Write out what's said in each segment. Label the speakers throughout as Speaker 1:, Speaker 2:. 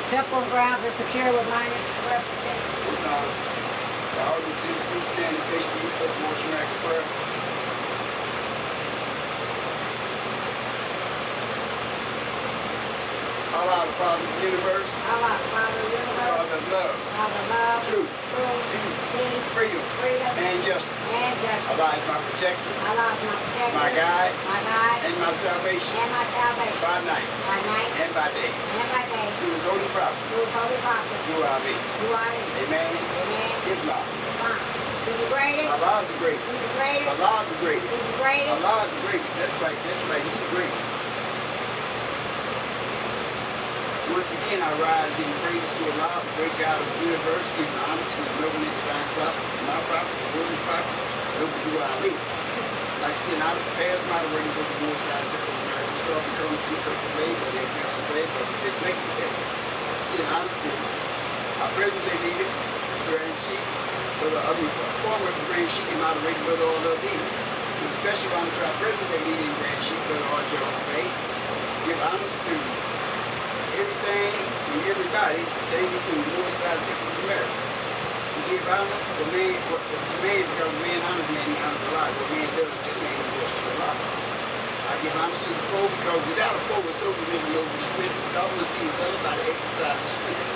Speaker 1: Temple grounds are secure with minor representatives.
Speaker 2: The audience is please stand in case you use for the Motion America prayer. Allah, the Father of the universe.
Speaker 1: Allah, Father of the universe.
Speaker 2: Father of love.
Speaker 1: Father of love.
Speaker 2: Truth. Peace. Freedom. And justice. Allah is my protector.
Speaker 1: Allah is my protector.
Speaker 2: My guide.
Speaker 1: My guide.
Speaker 2: And my salvation.
Speaker 1: And my salvation.
Speaker 2: By night.
Speaker 1: By night.
Speaker 2: And by day.
Speaker 1: And by day.
Speaker 2: Through his holy prophet.
Speaker 1: Through his holy prophet.
Speaker 2: Through Ali.
Speaker 1: Through Ali.
Speaker 2: Amen.
Speaker 1: Amen.
Speaker 2: Islam.
Speaker 1: Islam. He's the greatest.
Speaker 2: Allah the greatest.
Speaker 1: He's the greatest.
Speaker 2: Allah the greatest.
Speaker 1: He's the greatest.
Speaker 2: Allah the greatest. That's right. That's right. He's the greatest. Once again, I rise giving praise to Allah, the great God of the universe, giving honor to the noble and divine prophet, my prophet, the world's prophets, noble to Ali. Like still honor to pass moderating with the North Side Temple of America, Star Becoming True Kirkland Bay, Brother Ignacio Bay, Brother Jake Blakely Bay. Still honor to our present-day leader, Grand Chief, former Grand Chief and moderator, Brother R.L.B. With special honor to our present-day leader and Grand Chief, Brother R.J. Bay. Give honors to everything and everybody pertaining to the North Side Temple of America. We give honors to the man, because man honors man, he honors a lot. What man does to man, he does to a lot. I give honors to the foe because without a foe, it's so we never know the strength. The thought must be developed by the exercise of strength.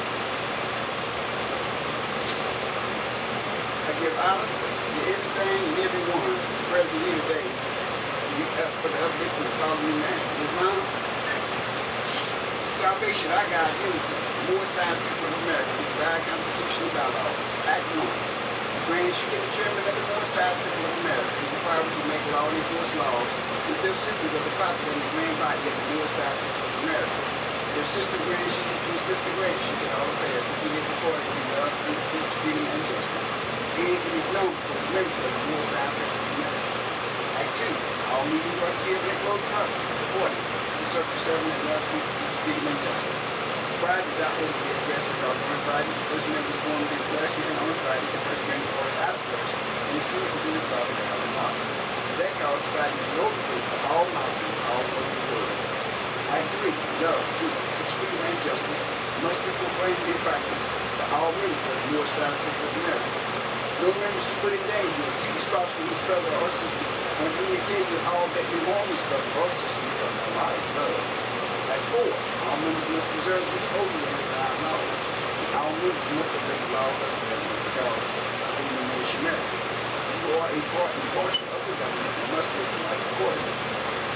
Speaker 2: I give honors to everything and everyone present here today for the upliftment of following man. Islam. Salvation, our God, unity, the North Side Temple of America, the divine constitutional bylaws. Act 1. The Grand Chief and the Chairman of the North Side Temple of America is required to make law and enforce laws with the assistance of the prophet and the grand body of the North Side Temple of America. The assistant Grand Chief is to assist the Grand Chief in all affairs if he lives according to love, truth, peace, freedom, and justice. And it is known for the members of the North Side Temple of America. Act 2. All meetings are to be able to close according to the circle 7 and love, truth, peace, freedom, and justice. Friday is not going to be addressed because on Friday, the first man was sworn in flesh, and on Friday, the first man was born out of flesh, and the secret to his father, God and God. For that cause, Friday is the Lord's day for all Muslims, all over the world. Act 3. Love, truth, peace, freedom, and justice must be proclaimed and practiced by all members of the North Side Temple of America. No members to put in danger or accuse crossing his brother or sister on any occasion all that may harm his brother or sister because Allah is love. Act 4. All members must preserve these holy and divine laws. All members must obey the law of the government because of being the Moorish America. You are a part and portion of the government and must live in life accordingly.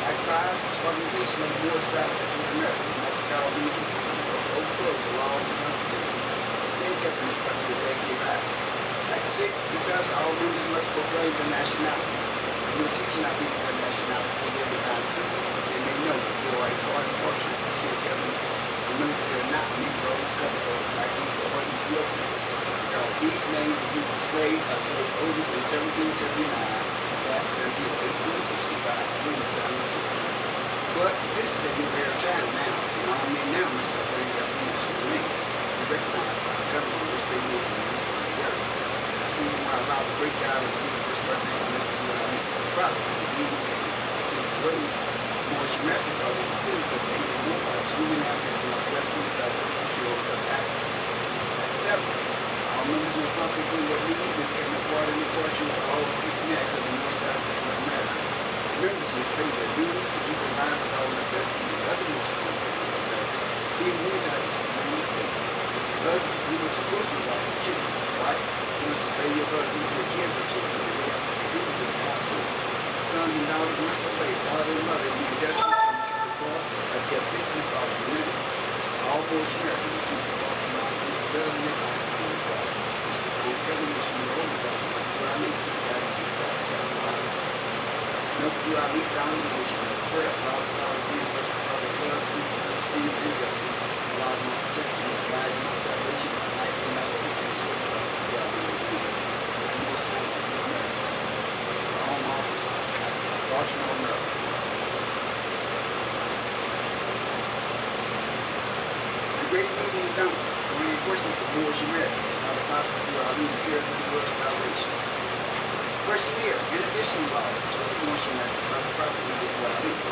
Speaker 2: Act 5. This organization of the North Side Temple of America will not cause any confusion or overthrow the laws and constitution of the same government until the day they die. Act 6. Because all members must proclaim their nationality. You are teaching our people their nationality and their divine creed. They may know that they are a part and portion of the same government. Remember that they are not Negro, Cutthroat, Black people, or Ethiopians. Because these names were given to slave owners in 1779, lasted until 1865 during the time of slavery. But this is a new era time now, and all men now must proclaim their freedom to remain and recognized by the government which they made in the reason of the earth. This is the reason why I allow the great God of the universe right now to make the prophet, the leaders of the great Moorish Americans are the descendants of the ancient Moabites, moving out in the western and southwestern shores of Africa. Act 7. All members must promptly attend their meeting and become a part and a portion of all the acts of the North Side Temple of America. Members must pay their dues to keep in line with all necessities of the North Side Temple of America, being entitled to the name of faith. Husband, you were supposed to wife your children, right? You must obey your husband to take care of your children when they have agreement in the household. Sons and daughters must obey father and mother and be industrious and keep the part of their faithful father and mother. All Moorish Americans keep the thoughts and minds with the love and their minds to the God. It's the great covenant which you know about the Quranic God and His God and God alive. No Quranic down the motion of prayer, Allah the Father, the universe, the Father, love, truth, peace, freedom, and justice. Allah will protect me, guide in my salvation, my night and my day. So God will be the North Side Temple of America. Our home office, Baltimore, Maryland. The great meeting is done. The main question for Moorish America, how the prophet through our leader carried them towards salvation. Persevere in additional law, it's for the Moorish America, by the prophet through our leader.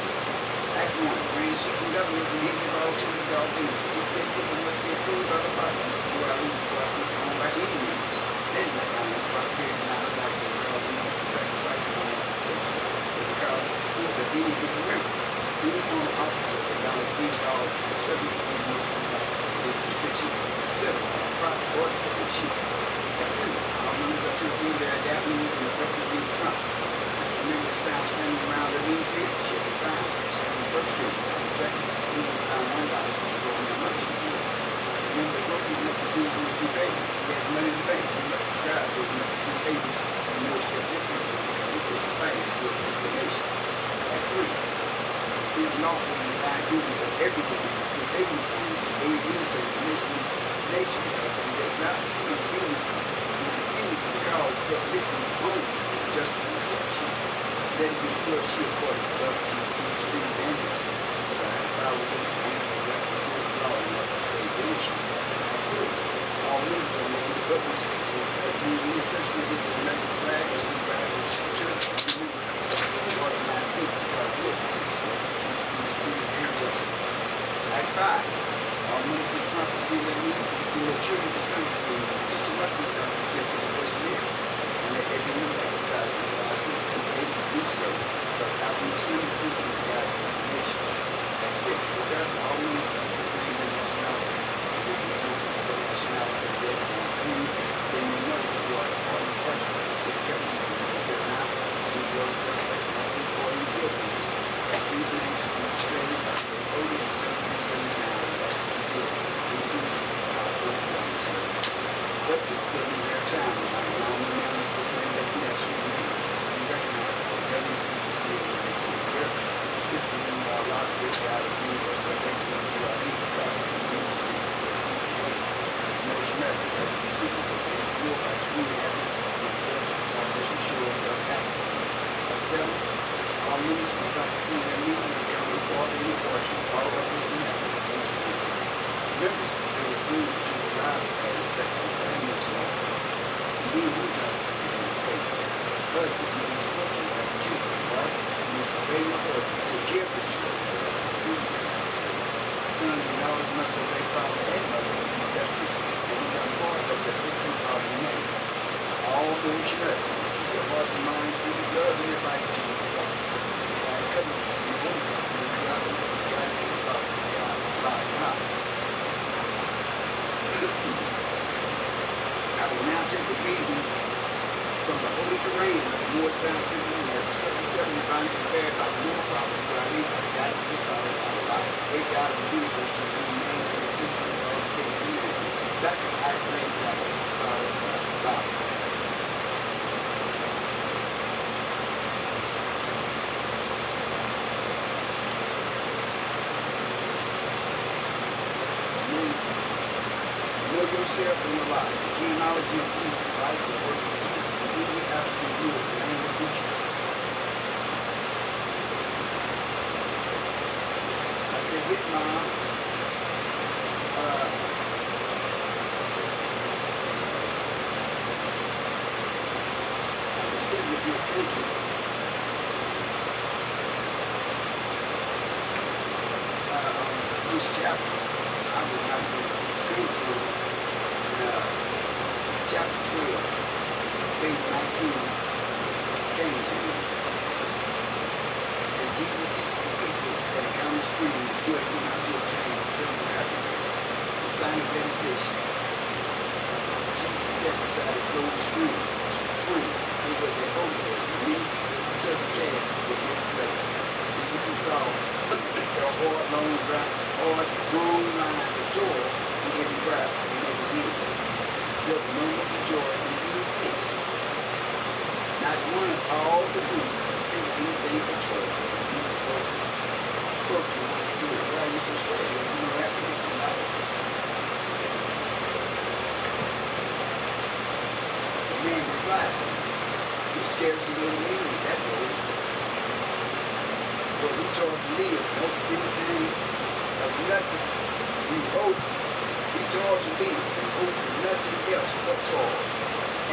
Speaker 2: Act 1. Reign 6 and governments and he took all to the all things. He said to them must be approved by the prophet. Do I leave before I put on by any means? Then the finance by carrying out like they call them to sacrifice on this exception. They were called to support of any people members. Any form of officer acknowledge these laws the subject of any motion of office of the restriction, except by the prophet or the great chief. At 2, all members are to attend their adapting and the appropriate means proper. Members found standing around the meeting period should be fined for the first occasion. The second, he will be fined $1 to go on the mercy bill. The member's working monthly dues must be paid. If he has money in the bank, he must subscribe to it as much as he's able. The more restrictive it takes finance to a nation. At 3, it is lawful and divine duty of every believer who is able to please to aid needs of the nation because he does not his duty to the cause of victims only justice and selection. Let it be he or she according to love to each free and justice, as I have power to discipline and direct the law in order to save the nation. At 4, all members are making a public speech will accept any assertion against the American flag or any radical church or any organized group because we are to teach the truth, peace, freedom, and justice. At 5, all members of the conference in their meeting send their children to Sunday school and teach a lesson from the first year. And let every member exercise his license to be able to do so because after the Sunday school can be guided in the nation. At 6, with us, all members are to proclaim their nationality. We teach them their nationality to their own. Then they know that they are a part and parcel of the same government. If they're not, we will or you deal with this. These names were illustrated by the voters in 1779 and that's until 1865 during the time of slavery. But this is getting their time now. Now we must proclaim that connection names. We recognize that the government needs to live in the nation of the earth. This will mean our Lord's great God of the universe. I thank you for our legal prophets and leaders for the secret way. Most Americans have the secrets of things to war by the human habit and the birth of the salvation shore of Africa. At 7, all members will practice their meeting and become a part of any portion of all of the humanity in the semester. Members will feel that we will keep alive with our necessities that are more semester. Indeed, we talk to the faith. But if you need to work to have children, right? You must obey your husband, take care of your children, that are the good sons and daughters must obey father and mother in the industries and become part of the ethnic of humanity. All those Americans will keep their hearts and minds free to love and advice to you. It's the right covenant from your own God and his father, God, lies not. I will now take a reading from the Holy Quran of the Moorish Science Temple of America, Circle 7, divinely prepared by the lunar prophet who I lead by the God of the scholar, Allah, great God of the universe, to be named in the simple and all states of humanity. Back to the highest grade of God, the scholar, Allah. Know yourself in the life, the genealogy of Jesus, the life and works of Jesus, and in the African view of the land of Egypt. I said, yes, Mom. I was sitting with you thinking. This chapter, I would not get good chapter 12, page 19, came to me. It said, Jesus teaches the people at a common spring until they come out to obtain eternal happiness. The sign of meditation. Jesus sat beside a flowing stream, spring. It was their holy day, and many people served calves with their place. And Jesus saw the hard, drawn lines of joy in every brow and every ear. There was no look of joy in any face. Not one of all the group could think of anything but joy. Jesus spoke to him and said, why are you so sad? You have no happiness in life. The man replied, we scarcely know the meaning of that word. But we taught to live, hope of anything of nothing. We taught to live and hope for nothing else but toil.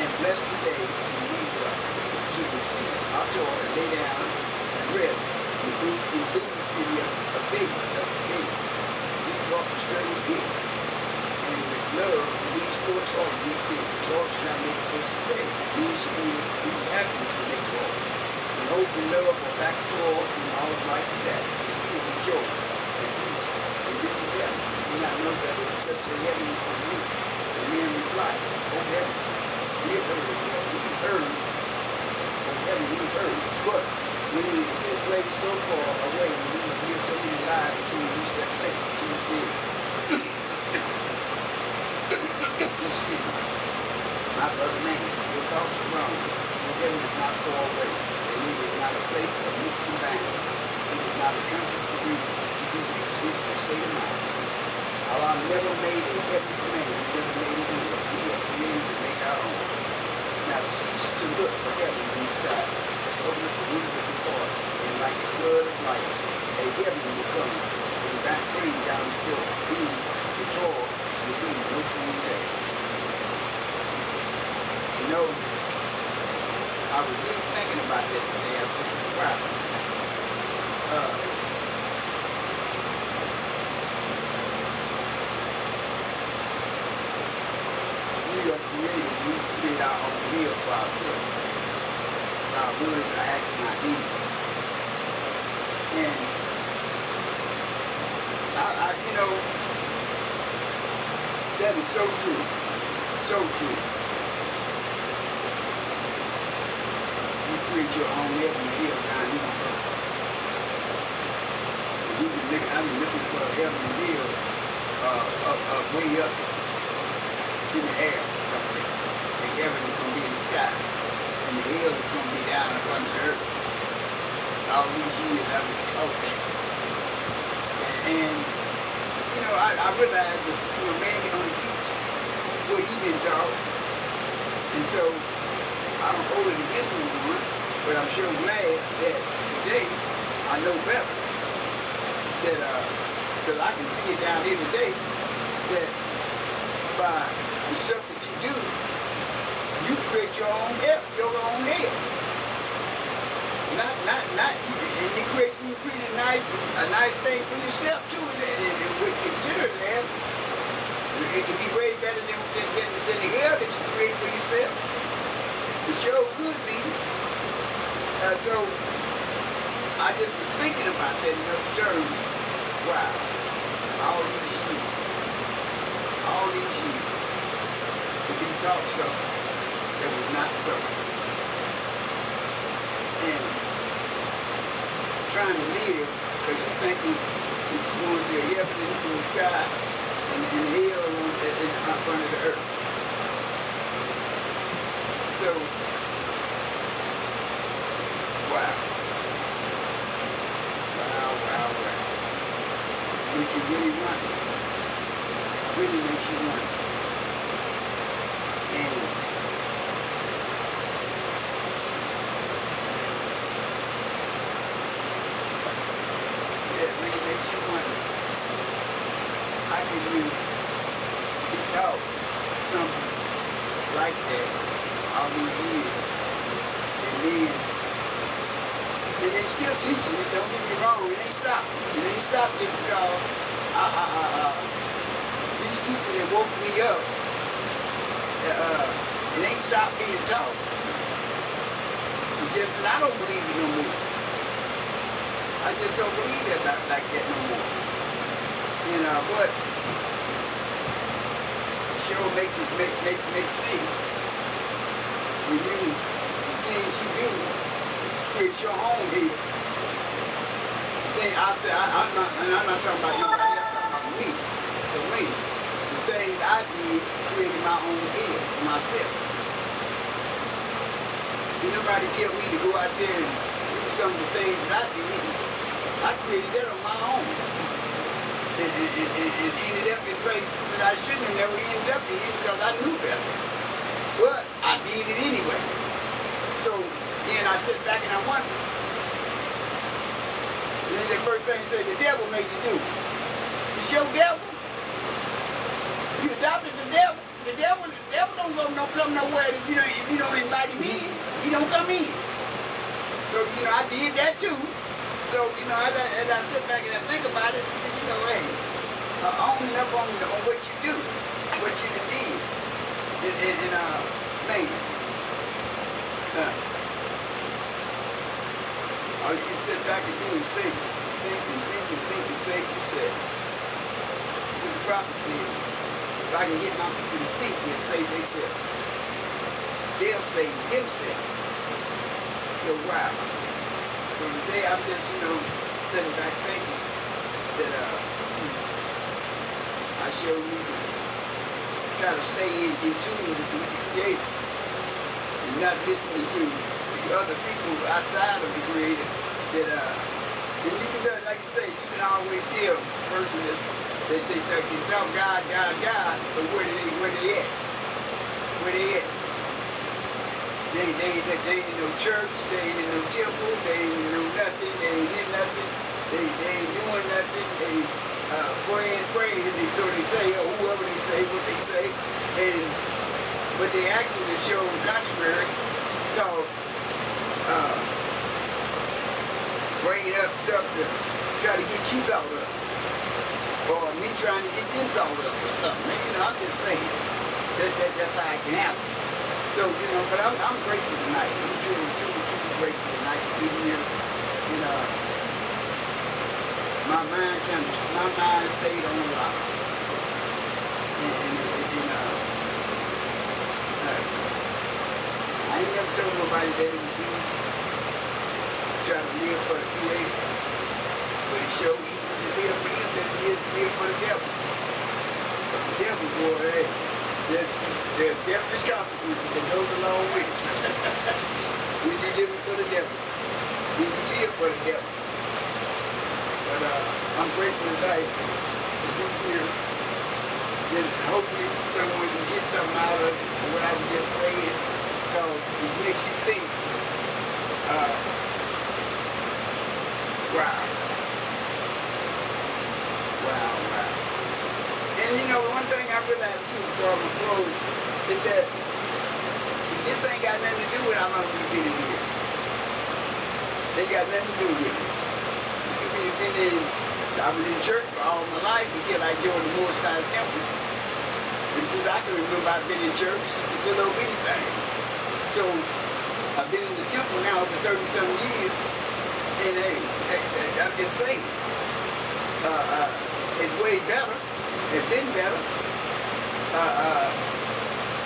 Speaker 2: And bless the day when we can cease our toil and lay down and rest in the city of David, serving people. And with love, these four talks, he said, talk should not make a person sick. These should be happiness when they talk. And hope and love are back to all, and all of life is happy. It's filled with joy and peace. And this is heaven. You do not know that it's such a heaviness for you. The man replied, oh heaven, we have heard of that. We've heard of heaven, we've heard. But we need a place so far away, and we must live so many lives before we reach that place. Jesus said, excuse me, my brother man, your thoughts are wrong. Your heaven is not far away, and it is not a place of meets and bounds. It is not a country to be reached in a state of mind. Allah never made a heaven for man, he never made it here. We are created to make our own. Now cease to look for heaven in the sky. Let's open up the window of the heart, and like a flood of light, a heaven will come and bring down the joy. Then the toil will be no cruel tales. You know, I was really thinking about that today. I said, wow. We are created, we create our own will for ourselves. Our words, our actions, our deeds. And you know, that is so true. So true. You create your own heaven here down here. I've been looking for a heaven here up way up in the air somewhere. And heaven is going to be in the sky. And the hell is going to be down up under the earth. All these years I've been taught that. And you know, I realized that, you know, man can only teach what he been taught. And so, I don't hold it against no one, but I'm sure glad that today I know better. That, because I can see it down here today, that by the stuff that you do, you create your own hell, Not and you create a nice thing for yourself too. It would consider that it could be way better than the hell that you create for yourself. It sure could be. So I just was thinking about that in those terms. Wow, all these years to be taught something that was not so. And trying to live because you're thinking that you're going to heaven in the sky and hell up under the earth. So, wow. Makes you really wonder. Really makes you wonder. And really makes you wonder, how can you be taught something like that all these years, and they still teaching it? Don't get me wrong, it ain't stopped. It ain't stopped just because these teachers that woke me up, it ain't stopped being taught. It's just that I don't believe it no more. I just don't believe that like that no more. You know, but it sure makes sense when you, the things you do, create your own here. I'm not talking about nobody else, I'm talking about me. For me, the things I did created my own here for myself. Did nobody tell me to go out there and do some of the things that I did? I created that on my own. And ended up in places that I shouldn't have never ended up in because I knew better. But I did it anyway. So then I sit back and I wonder. And then the first thing you say, the devil made you do. It's your devil. You adopted the devil. The devil don't come nowhere if you don't invite him in. He don't come in. So, you know, I did that too. So, you know, as I sit back and I think about it, I say, you know, hey, owning up on what you do, what you done did. Man, all you can sit back and do is think and save yourself. What the prophet said, if I can get my people to think, they'll save themselves. They'll save themselves. So wow. So today I'm just, sitting back thinking that I sure need to try to stay in tune with the Creator and not listening to the other people outside of the Creator that and you can, like you say, you can always tell a person that they can talk God, but where they at? Where they at? They ain't in no church, they ain't in no temple, they ain't in no nothing, they ain't in nothing, they ain't doing nothing, they praying, so they say, or whoever they say, what they say, but their actions are showing contrary, because bringing up stuff to try to get you caught up, or me trying to get them caught up or something. I'm just saying that's how it can happen. So, but I'm grateful tonight. I'm truly grateful tonight to be here. My mind kind of keep my mind stayed on the rock. I ain't never told nobody that it was easy to try to live for the Creator. But it's so easy to live for Him than it is to live for the devil. But the devil, boy, hey, there's devilish consequences that goes along with it. When you live for the devil. When you live for the devil. But I'm grateful tonight to be here. And hopefully someone can get something out of what I was just saying, because it makes you think, wow. And one thing I realized too before I'm close is that this ain't got nothing to do with how long you've been in here. They got nothing to do with it. I was in church for all my life until I joined the Most High's Temple. And since I can remember, I've been in church since a little old bitty thing. So I've been in the temple now for 30-some years, and I'm just saying, it's way better. It's been better.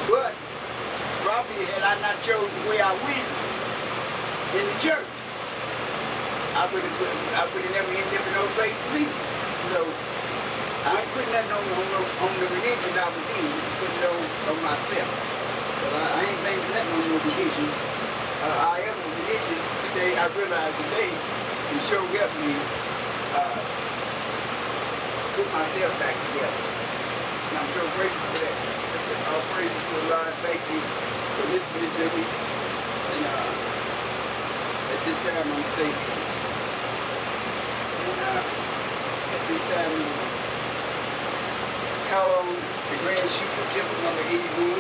Speaker 2: But probably had I not chosen the way I went in the church, I would have never ended up in those places either. So I ain't putting nothing on the religion I was in, putting those on myself. But I ain't blaming nothing on no religion. I am a religion today. I realize today can sure help me put myself back together. And I'm so grateful for that. All praises to the Lord. Thank you for listening to me. And at this time, I'm going to say peace. And at this time, I'm going to call on the Grand Sheikah, Temple number 81.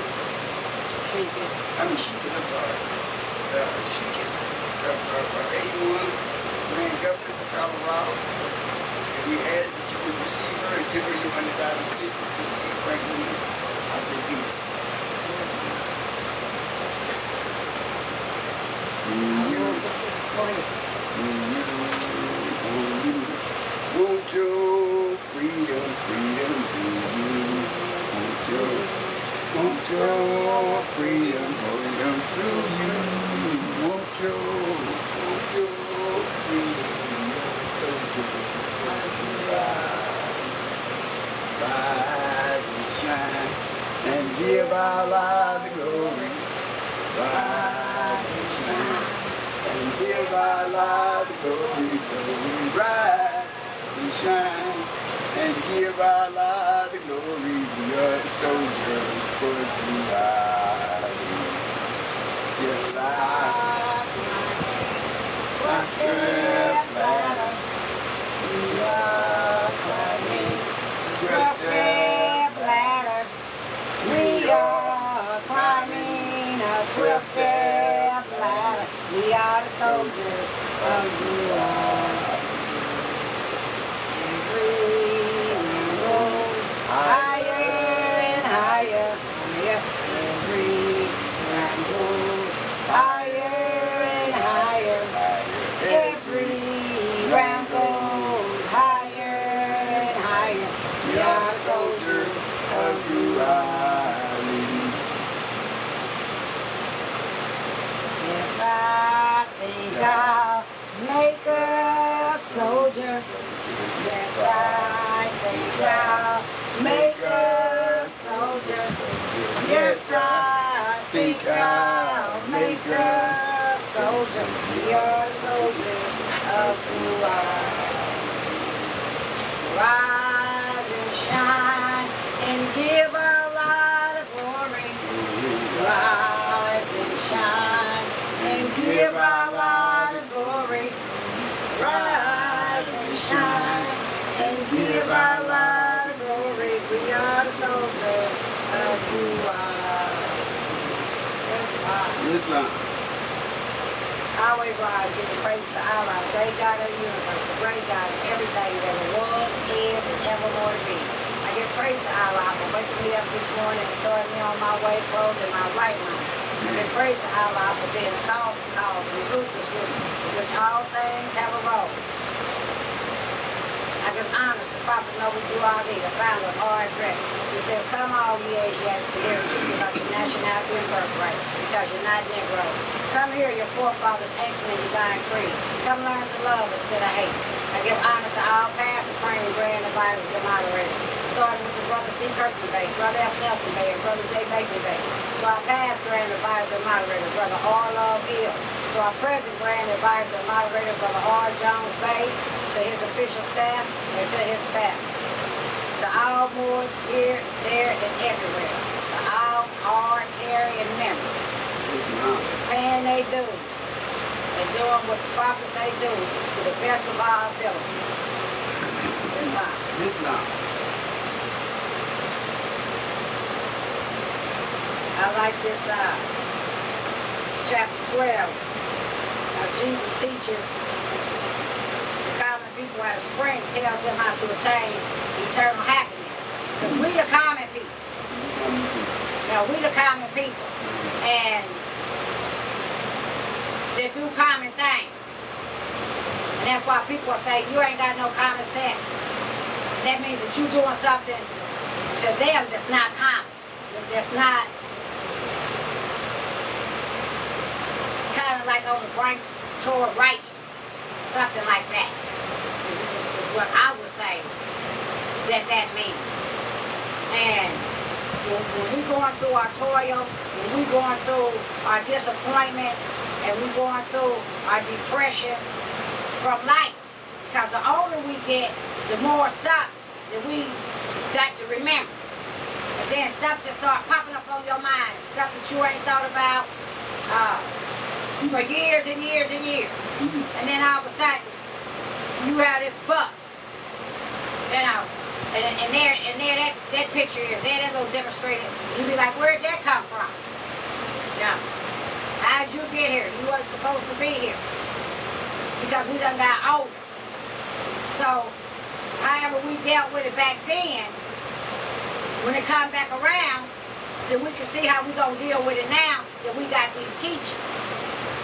Speaker 2: Sheikahs, I'm sorry. Sheikahs are 81, Grand Governors of Colorado. And we ask that you would receive her and give her your $100 Sister B. Franklin. I say peace. Want your freedom, want your freedom through you. Want your freedom, so good. Rise and shine and give our Lord the glory. Rise and shine and give our Lord the glory. Rise and shine and give our Lord the glory. We are the soldiers for July. Yes, trust their ladder. We are climbing. Trust their ladder. We are climbing a 12-step ladder. We are the soldiers of July. Every We are soldiers of duality.
Speaker 1: Yes, I think I'll make a soldier. Yes, I think I'll make a soldier. Yes, I think I'll make a soldier. We are soldiers of duality. Rise and shine and give our light of glory. Rise and shine and give our light of glory. Rise and shine and give our light of glory. We are the soldiers of
Speaker 2: Islam.
Speaker 1: Always rise, giving praise to Allah, the great God of the universe, the great God of everything that ever was, is, and evermore to be. I give praise to Allah for waking me up this morning and starting me on my way, clothed in my right mind. I give praise to Allah for being the cause and the root is root, in which all things have arose. I give honors to Prophet Noble Juali, the founder of our address, who says, come all ye Asiatics and hear the truth about your nationality and birthright, because you're not Negroes. Come here, your forefathers ancient and divine creed. Come learn to love instead of hate. I give honors to all past and present grand advisors and moderators, starting with the Brother C. Kirkley Bay, Brother F. Nelson Bay, and Brother J. Bakley Bay. To our past grand advisor and moderator, Brother R. Love Hill. To our present grand advisor and moderator, Brother R. Jones Bay. To his official staff and to his family. To all Moors here, there, and everywhere. To all card-carrying members. Paying their dues and doing what the prophets say do to the best of our ability.
Speaker 2: Islam.
Speaker 1: I like this chapter 12. Now Jesus teaches the common people at a spring, tells them how to attain eternal happiness. Because we the common people. We the common people. And they do common things. And that's why people say, you ain't got no common sense. That means that you're doing something to them that's not common. That's not kind of like on the brinks toward righteousness. Something like that is what I would say that means. And when we're going through our toil, when we're going through our disappointments, and we're going through our depressions from life, because the older we get, the more stuff that we got to remember. And then stuff just start popping up on your mind, stuff that you ain't thought about for years and years and years. And then all of a sudden, you have this bus, and there that picture is there, that little demonstrator. You be like, where'd that come from? How'd you get here? You wasn't supposed to be here. Because we done got older. So, however we dealt with it back then, when it come back around, then we can see how we gonna deal with it now that we got these teachers.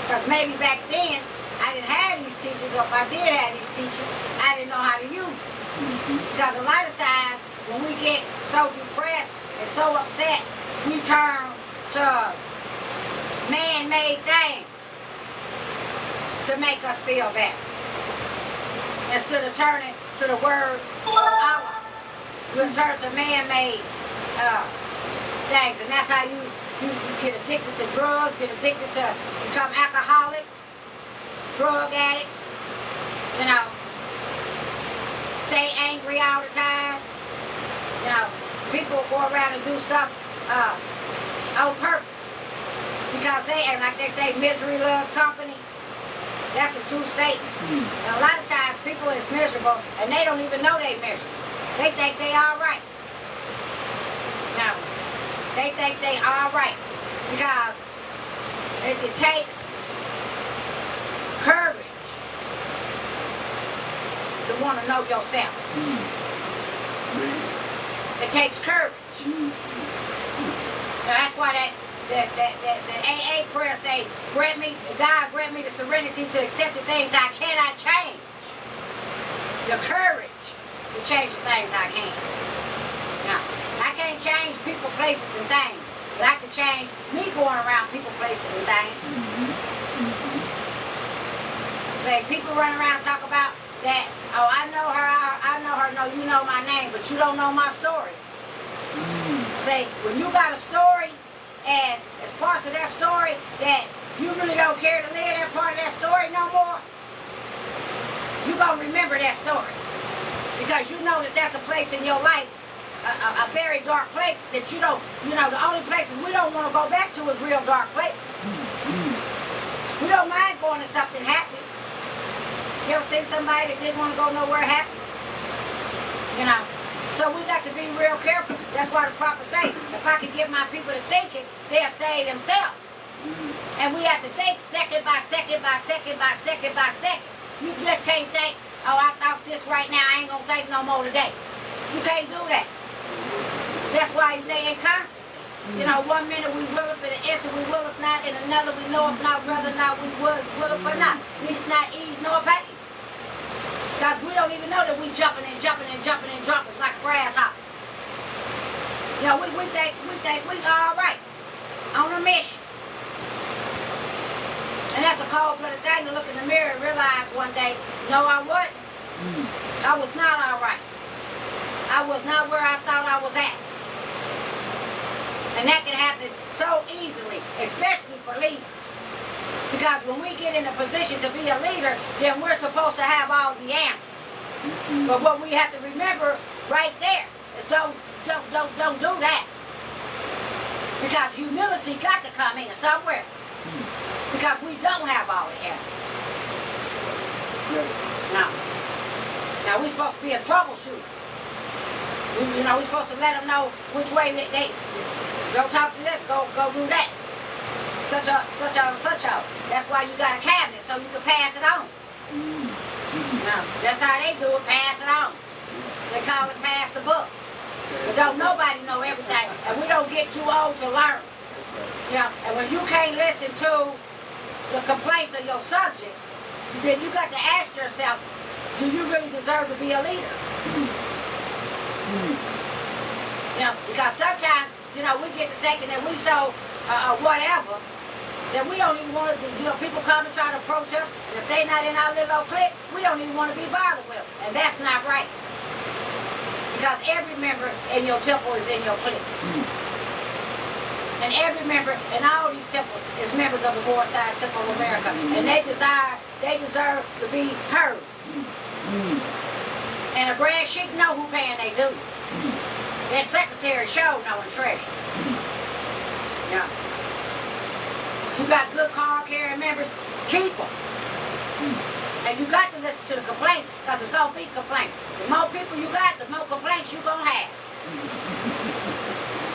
Speaker 1: Because maybe back then, I didn't have these teachers, or if I did have these teachers, I didn't know how to use them. Because a lot of times, when we get so depressed and so upset, we turn to man-made things to make us feel better. Instead of turning to the word of Allah, we'll turn to man-made things. And that's how you get addicted to drugs, get addicted to become alcoholics, drug addicts, stay angry all the time. People go around and do stuff on purpose. Because like they say, misery loves company. That's a true statement. And a lot of times people is miserable and they don't even know they miserable. They think they all right. No. They think they all right. Because it takes courage to want to know yourself. It takes courage. Now that's why that AA prayer say, God grant me the serenity to accept the things I cannot change. The courage to change the things I can. Now, I can't change people, places, and things, but I can change me going around people, places, and things. Say, people run around talk about that, oh, I know her, no, you know my name, but you don't know my story. Say, when you got a story, and it's parts of that story that you really don't care to live that part of that story no more, you're going to remember that story. Because you know that that's a place in your life, a very dark place that you don't, the only places we don't want to go back to is real dark places. We don't mind going to something happy. You ever see somebody that didn't want to go nowhere happy? So we got to be real careful. That's why the prophet say, if I could get my people to thinking, they'll save themselves. And we have to think second by second by second by second by second. You just can't think, oh, I thought this right now, I ain't gonna think no more today. You can't do that. That's why he say inconstancy. One minute we will if, in an instant we will if not, in another we know if not, whether or not we will if or not. Least not ease nor pain. Because we don't even know that we jumping and jumping and jumping and jumping like a grasshopper. We think we all right on a mission. And that's a cold-blooded thing to look in the mirror and realize one day, no, I wasn't. I was not all right. I was not where I thought I was at. And that can happen so easily, especially for leaders. Because when we get in a position to be a leader, then we're supposed to have all the answers. But what we have to remember right there is don't do that. Because humility got to come in somewhere. Because we don't have all the answers. No. Now we're supposed to be a troubleshooter. We're supposed to let them know which way they go talk to this, go do that. Such a. That's why you got a cabinet, so you can pass it on. That's how they do it, pass it on. They call it pass the book. But don't nobody know everything, and we don't get too old to learn. And when you can't listen to the complaints of your subject, then you got to ask yourself, do you really deserve to be a leader? Because sometimes, we get to thinking that we so whatever, that we don't even want to, people come and try to approach us, and if they're not in our little old clique, we don't even want to be bothered with them. And that's not right. Because every member in your temple is in your clique. And every member in all these temples is members of the More Size Temple of America. And they deserve to be heard. And a grand sheik know who paying their dues. Their secretary show knowing treasure. You got good card carrying members, keep them. And you got to listen to the complaints, because it's going to be complaints. The more people you got, the more complaints you're going to have.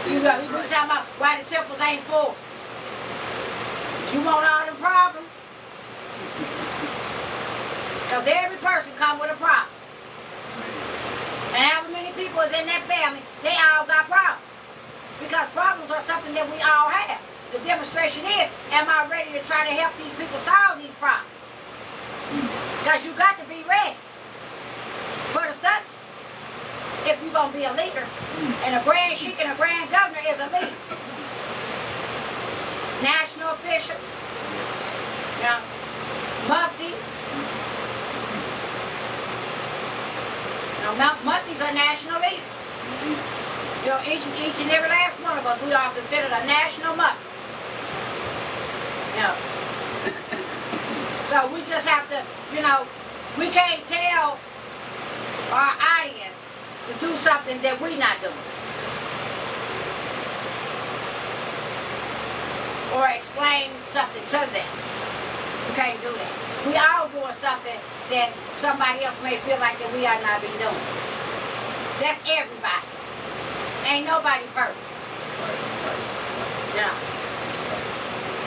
Speaker 1: We talking about why the temples ain't full. You want all the problems? Because every person come with a problem. And however many people is in that family, they all got problems. Because problems are something that we all have. The demonstration is, am I ready to try to help these people solve these problems? Because you got to be ready for the subjects. If you're going to be a leader, and a grand sheik and a grand governor is a leader. National officials, muftis. Muftis are national leaders. Each and every last one of us, we are considered a national mufti. So we just have to, we can't tell our audience to do something that we're not doing. Or explain something to them. You can't do that. We all doing something that somebody else may feel like that we ought not be doing. That's everybody. Ain't nobody perfect. No.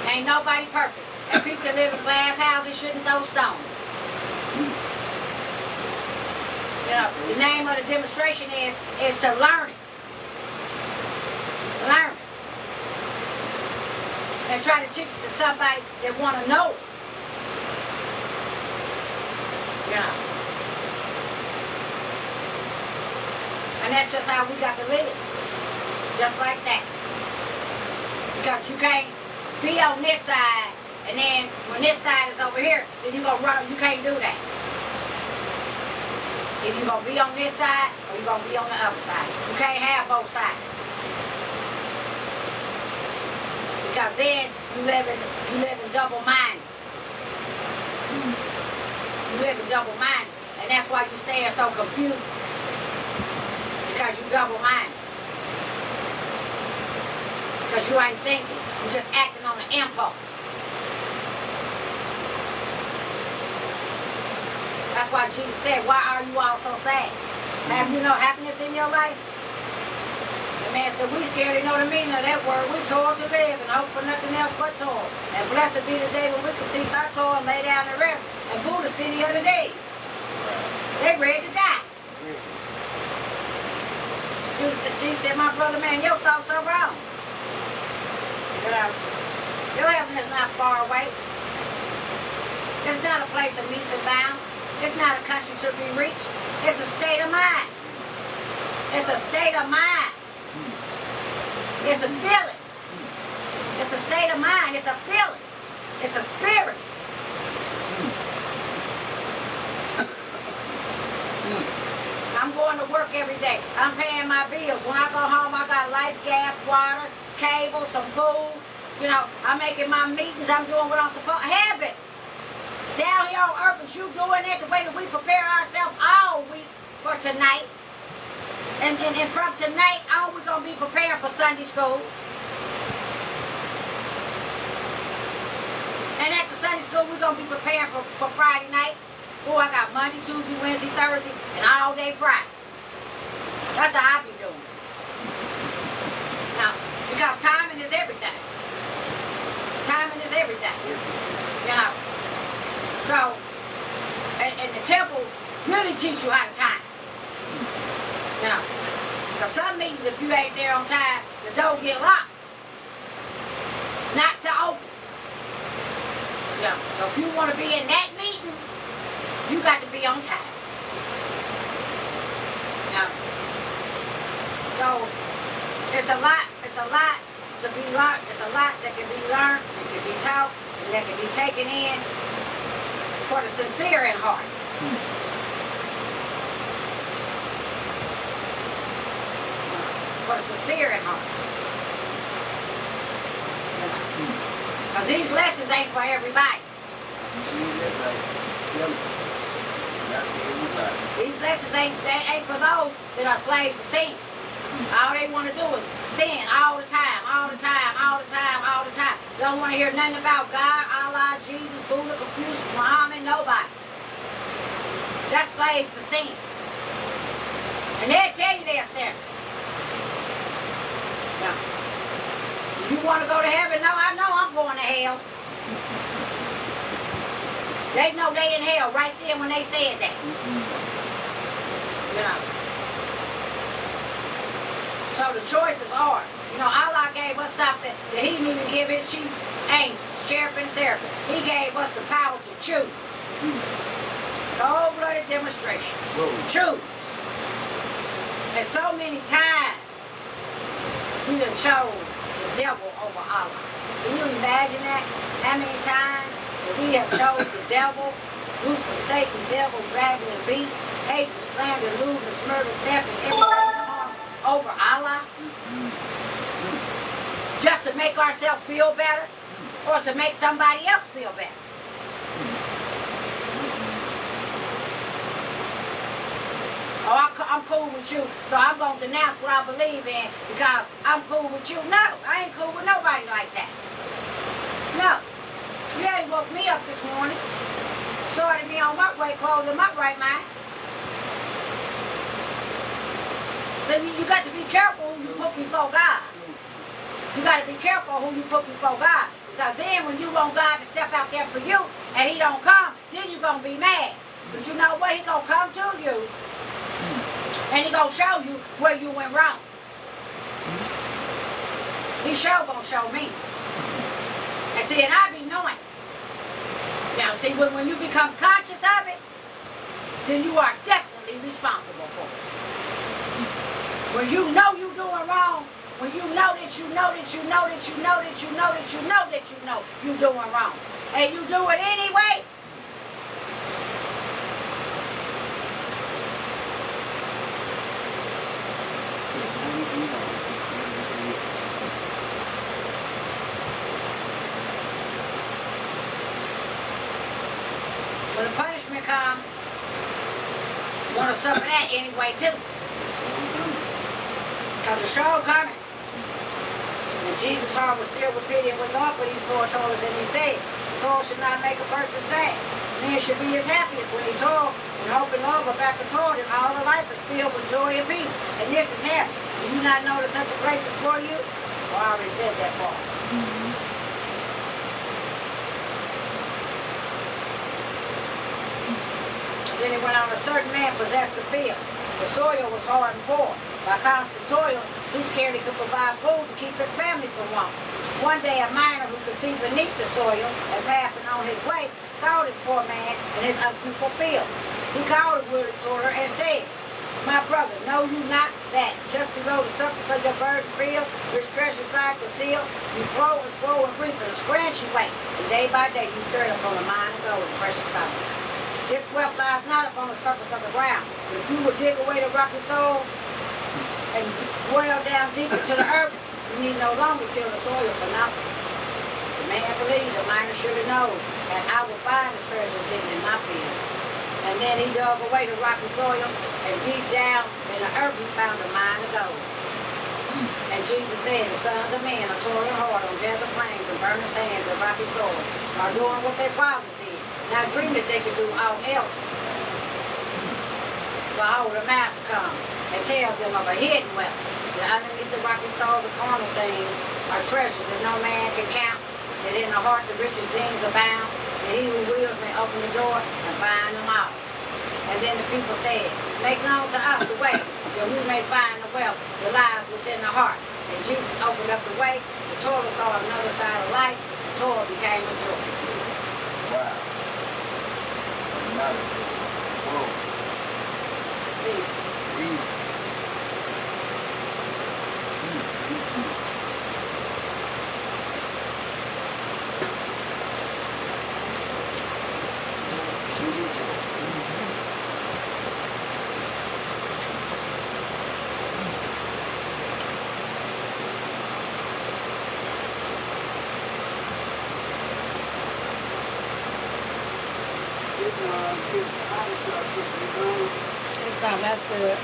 Speaker 1: Ain't nobody perfect. And people that live in glass houses shouldn't throw stones. The name of the demonstration is to learn it. Learn it. And try to teach it to somebody that want to know it. And that's just how we got to live. Just like that. Because you can't be on this side, and then when this side is over here, then you're going to run. You can't do that. If you're going to be on this side, or you're going to be on the other side. You can't have both sides. Because then you live in double-minded. You live in double-minded. And that's why you stand so confused. Because you double-minded. Because you ain't thinking. You're just acting on an impulse. That's why Jesus said, why are you all so sad? Have you no happiness in your life? The man said, we scarcely know the meaning of that word. We toil to live and hope for nothing else but toil. And blessed be the day when we can cease our toil and lay down and rest and build the city of the day. They ready to die. Jesus said, my brother, man, your thoughts are wrong. Your heaven is not far away. It's not a place of meets and bounds. It's not a country to be reached. It's a state of mind. It's a state of mind. It's a feeling. It's a state of mind. It's a feeling. It's a spirit. I'm going to work every day. I'm paying my bills. When I go home, I got lights, gas, water, cable, some food. You know, I'm making my meetings. I'm doing what I'm supposed to have it. Down here on earth, is you doing it the way that we prepare ourselves all week for tonight. And from tonight on, we're going to be prepared for Sunday school. And after Sunday school, we're going to be preparing for Friday night. Oh, I got Monday, Tuesday, Wednesday, Thursday, and all day Friday. That's how I be doing. Now, because timing is everything. Timing is everything. You know. So, and the temple really teach you how to time. You know. Because some meetings, if you ain't there on time, the door get locked. Not to open. You know. So if you want to be in that meeting, you got to be on time. Now, so it's a lot to be learned. It's a lot that can be learned, that can be taught, and that can be taken in for the sincere in heart. For the sincere in heart. Because these lessons ain't for everybody. These lessons ain't for those that are slaves to sin. All they want to do is sin all the time, all the time, all the time, all the time. Don't want to hear nothing about God, Allah, Jesus, Buddha, Confucius, Muhammad, nobody. That's slaves to sin. And they'll tell you they're sinner. Now, you want to go to heaven? No, I know I'm going to hell. They know they in hell right there when they said that. You know. So the choice is ours. You know, Allah gave us something that He didn't even give His chief angels, cherubim and seraphim. He gave us the power to choose. Cold-blooded demonstration. Choose. And so many times we done chose the devil over Allah. Can you imagine that? How many times that we have chose the devil, Lucifer, Satan, devil, dragon, and beast, hatred, slander, lewdness, murder, theft, and everything that harms over Allah? Just to make ourselves feel better, or to make somebody else feel better? Oh, I'm cool with you, so I'm going to denounce what I believe in because I'm cool with you. No, I ain't cool with nobody like that. No. You ain't woke me up this morning, started me on my way, clothed in my right mind. So you got to be careful who you put before God. You got to be careful who you put before God. Because then when you want God to step out there for you and He don't come, then you're going to be mad. But you know what? He going to come to you. And He going to show you where you went wrong. He sure going to show me. And see, and I be knowing. Now, see, when you become conscious of it, then you are definitely responsible for it. When you know you doing wrong, when you know that you know that you know that you know that you know that you know that you know you doing wrong, and you do it anyway. When the punishment comes, you want to suffer that anyway too. Because the show coming. And Jesus' heart was still with pity and with love for these poor toilers, and he said, toil should not make a person sad. Man should be as happy as when he toil and hope and love are back and toward, and all the life is filled with joy and peace. And this is heaven. Do you not know that such a place is for you? Oh, I already said that part. Then he went on, a certain man possessed the field. The soil was hard and poor. By constant toil, he scarcely could provide food to keep his family from want. One day, a miner who could see beneath the soil and passing on his way saw this poor man in his unfruitful field. He called the wooded toiler and said, my brother, know you not that just below the surface of your burdened field, which treasures lie concealed, you grow and grow and reap and scratch you wait, and day by day you third upon a mine of gold and precious stones. This wealth lies not upon the surface of the ground, but if you will dig away the rocky soils and dwell down deep into the earth, you need no longer till the soil for nothing. The man believes, the miner surely knows, that I will find the treasures hidden in my field. And then he dug away the rocky soil, and deep down in the earth he found a mine of gold. And Jesus said, the sons of men are toiling hard on desert plains and burning sands and rocky soils, are doing what their fathers did, not dream that they could do aught else. Behold, the master comes and tells them of a hidden wealth, that underneath the rocky soils of carnal things are treasures that no man can count, that in the heart the richest dreams abound, that he who wills may open the door and find them out. And then the people said, make known to us the way, that we may find the wealth that lies within the heart. And Jesus opened up the way, the toiler saw another side of life, the toil became a joy.
Speaker 2: Wow. Another. Whoa.
Speaker 1: Peace.
Speaker 2: Peace.
Speaker 1: That's good.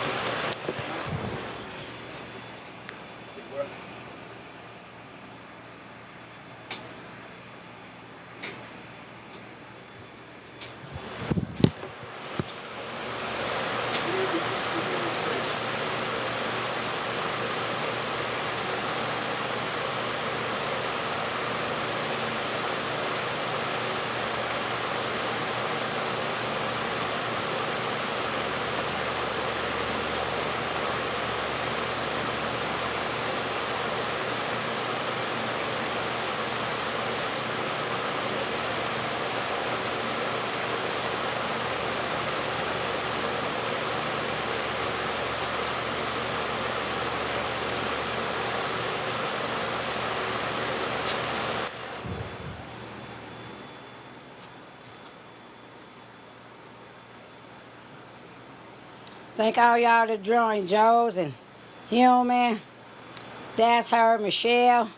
Speaker 1: Thank all y'all that joined, Joes and Human. That's her, Michelle,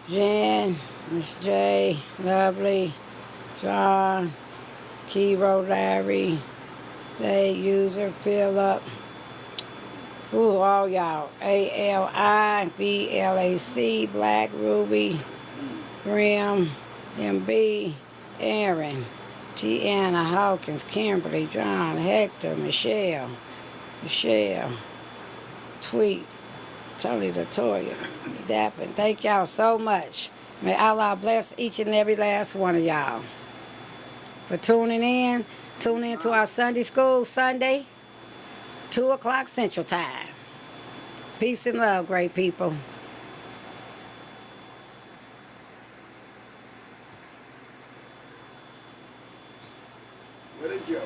Speaker 1: Jen, Miss J, Lovely, John, Kiro, Larry, State User, Philip. Ooh, all y'all. ALIBLAC, Black Ruby, Grim, MB, Aaron, Tiana Hawkins, Kimberly, John, Hector, Michelle, Tweet, Tony Latoya, Dappin. Thank y'all so much. May Allah bless each and every last one of y'all for tuning in. Tune in to our Sunday school Sunday, 2 o'clock Central Time. Peace and love, great people.
Speaker 2: What a joy.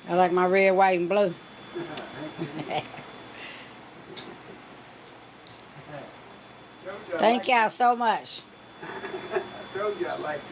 Speaker 1: I like my red, white, and blue. Thank y'all so much.
Speaker 2: I told you I like it.